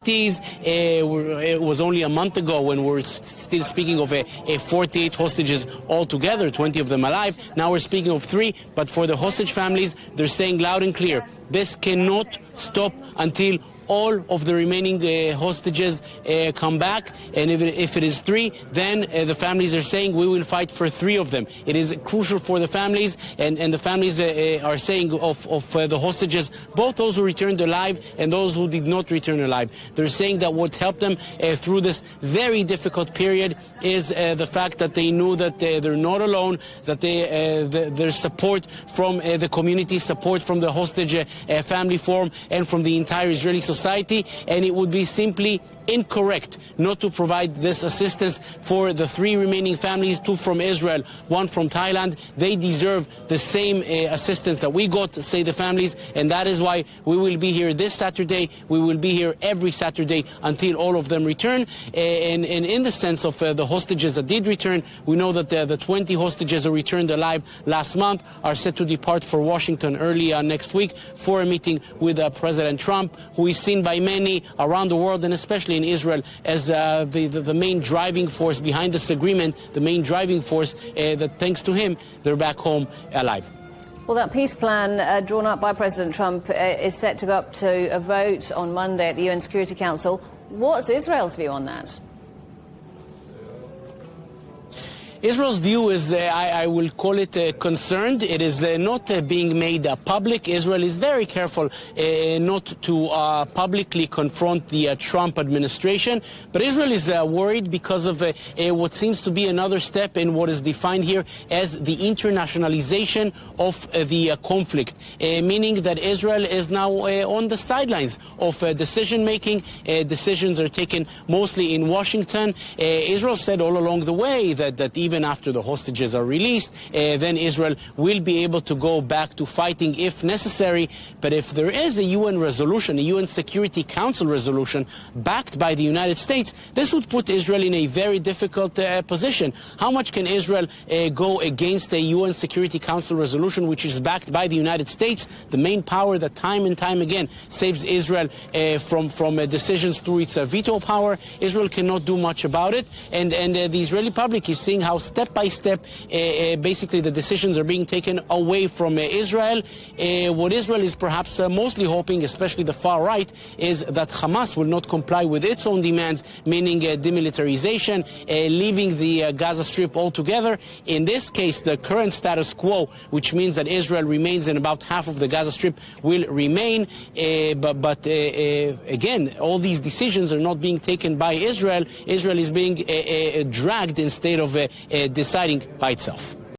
It was only a month ago when we're still speaking of 48 hostages altogether, 20 of them alive. Now we're speaking of 3, but for the hostage families, they're saying loud and clear, this cannot stop until all of the remaining hostages come back. And if it is 3, then the families are saying we will fight for 3 of them. It is crucial for the families, and the families are saying of the hostages, both those who returned alive and those who did not return alive. They're saying that what helped them through this very difficult period is the fact that they knew that they're not alone, that there's support from the community, support from the hostage family forum and from the entire Israeli society, and it would be simply incorrect not to provide this assistance for the 3 remaining families, 2 from Israel, 1 from Thailand. They deserve the same assistance that we got, say the families, and that is why we will be here this Saturday. We will be here every Saturday until all of them return. And in the sense of the hostages that did return, we know that the 20 hostages who returned alive last month are set to depart for Washington early next week for a meeting with President Trump, who is seen by many around the world and especially in Israel as the main driving force behind this agreement, the main driving force that thanks to him they're back home alive. Well, that peace plan drawn up by President Trump is set to go up to a vote on Monday at the UN Security Council. What's Israel's view on that? Israel's view is, I will call it concerned. It is not being made public. Israel is very careful not to publicly confront the Trump administration. But Israel is worried because of what seems to be another step in what is defined here as the internationalization of the conflict, meaning that Israel is now on the sidelines of decision-making. Decisions are taken mostly in Washington. Israel said all along the way that even after the hostages are released, then Israel will be able to go back to fighting if necessary. But if there is a UN resolution, a UN Security Council resolution backed by the United States, this would put Israel in a very difficult position. How much can Israel go against a UN Security Council resolution which is backed by the United States, the main power that time and time again saves Israel from decisions through its veto power? Israel cannot do much about it, and the Israeli public is seeing how step by step basically the decisions are being taken away from Israel. What Israel is perhaps mostly hoping, especially the far right, is that Hamas will not comply with its own demands, meaning demilitarization, leaving the Gaza Strip altogether. In this case, the current status quo, which means that Israel remains in about half of the Gaza Strip, will remain. But again, all these decisions are not being taken by Israel. Israel is being dragged instead of deciding by itself.